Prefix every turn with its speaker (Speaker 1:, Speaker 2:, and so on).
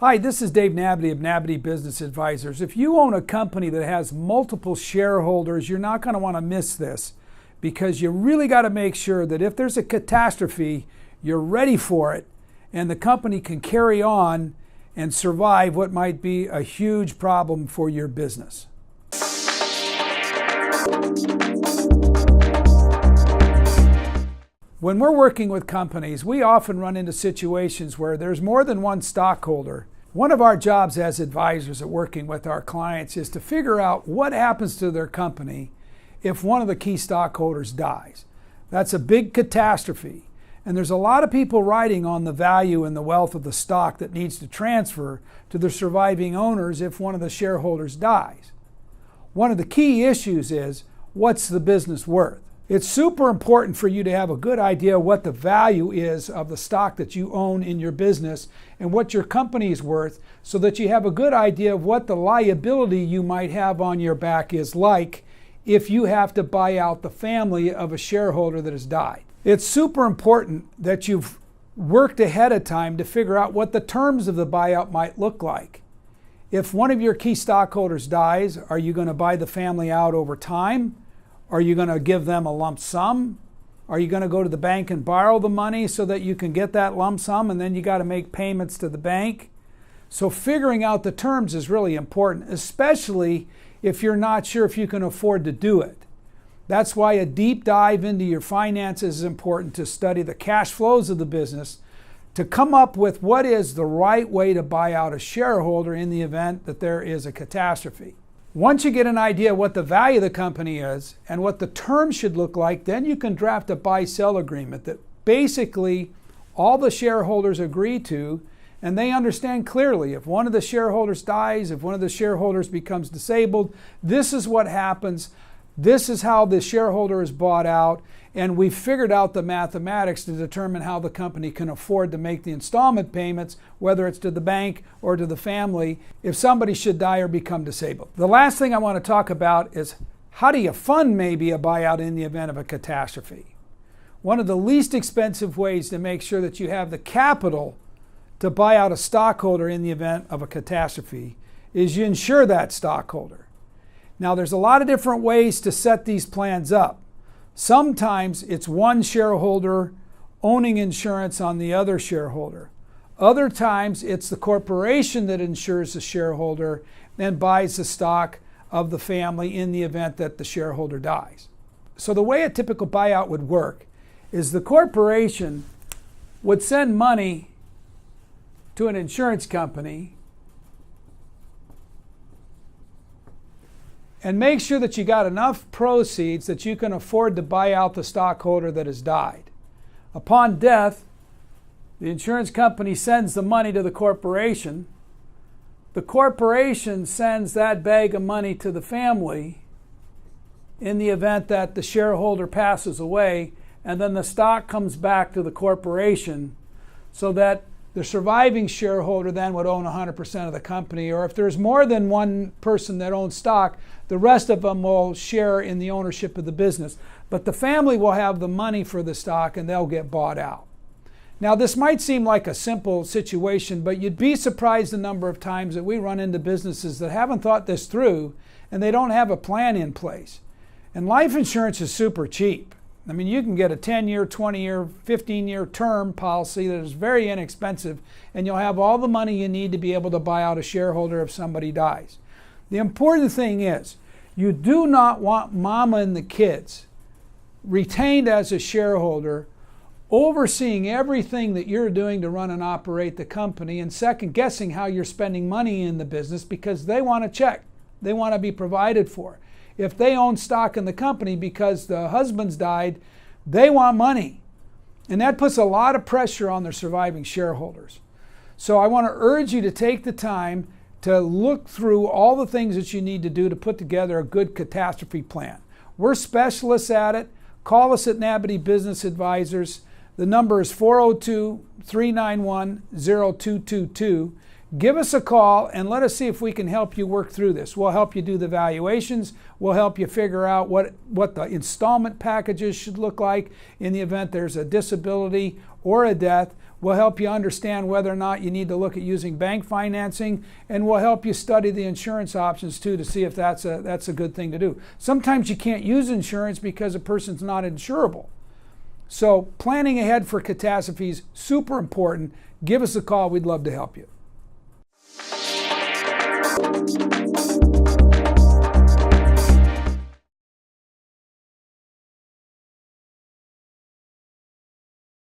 Speaker 1: Hi, this is Dave Nabity of Nabity Business Advisors. If you own a company that has multiple shareholders, you're not going to want to miss this because you really got to make sure that if there's a catastrophe, you're ready for it and the company can carry on and survive what might be a huge problem for your business. When we're working with companies, we often run into situations where there's more than one stockholder. One of our jobs as advisors at working with our clients is to figure out what happens to their company if one of the key stockholders dies. That's a big catastrophe, and there's a lot of people riding on the value and the wealth of the stock that needs to transfer to the surviving owners if one of the shareholders dies. One of the key issues is, what's the business worth? It's super important for you to have a good idea what the value is of the stock that you own in your business and what your company is worth so that you have a good idea of what the liability you might have on your back is like if you have to buy out the family of a shareholder that has died. It's super important that you've worked ahead of time to figure out what the terms of the buyout might look like. If one of your key stockholders dies, are you going to buy the family out over time? Are you going to give them a lump sum? Are you going to go to the bank and borrow the money so that you can get that lump sum and then you got to make payments to the bank? So figuring out the terms is really important, especially if you're not sure if you can afford to do it. That's why a deep dive into your finances is important, to study the cash flows of the business, to come up with what is the right way to buy out a shareholder in the event that there is a catastrophe. Once you get an idea what the value of the company is and what the terms should look like, then you can draft a buy-sell agreement that basically all the shareholders agree to, and they understand clearly if one of the shareholders dies, if one of the shareholders becomes disabled, this is what happens. This is how the shareholder is bought out, and we've figured out the mathematics to determine how the company can afford to make the installment payments, whether it's to the bank or to the family, if somebody should die or become disabled. The last thing I want to talk about is how do you fund maybe a buyout in the event of a catastrophe? One of the least expensive ways to make sure that you have the capital to buy out a stockholder in the event of a catastrophe is you insure that stockholder. Now, there's a lot of different ways to set these plans up. Sometimes it's one shareholder owning insurance on the other shareholder. Other times it's the corporation that insures the shareholder and buys the stock of the family in the event that the shareholder dies. So the way a typical buyout would work is the corporation would send money to an insurance company and make sure that you got enough proceeds that you can afford to buy out the stockholder that has died. Upon death, the insurance company sends the money to the corporation. The corporation sends that bag of money to the family in the event that the shareholder passes away, and then the stock comes back to the corporation so that the surviving shareholder then would own 100% of the company, or if there's more than one person that owns stock, the rest of them will share in the ownership of the business. But the family will have the money for the stock and they'll get bought out. Now, this might seem like a simple situation, but you'd be surprised the number of times that we run into businesses that haven't thought this through and they don't have a plan in place. And life insurance is super cheap. I mean, you can get a 10-year, 20-year, 15-year term policy that is very inexpensive, and you'll have all the money you need to be able to buy out a shareholder if somebody dies. The important thing is, you do not want mama and the kids retained as a shareholder, overseeing everything that you're doing to run and operate the company and second-guessing how you're spending money in the business because they want a check. They want to be provided for. If they own stock in the company because the husband's died, they want money. And that puts a lot of pressure on their surviving shareholders. So I want to urge you to take the time to look through all the things that you need to do to put together a good catastrophe plan. We're specialists at it. Call us at Nabity Business Advisors. The number is 402-391-0222. Give us a call and let us see if we can help you work through this. We'll help you do the valuations. We'll help you figure out what the installment packages should look like in the event there's a disability or a death. We'll help you understand whether or not you need to look at using bank financing, and we'll help you study the insurance options too to see if that's a good thing to do. Sometimes you can't use insurance because a person's not insurable. So planning ahead for catastrophes, super important. Give us a call. We'd love to help you.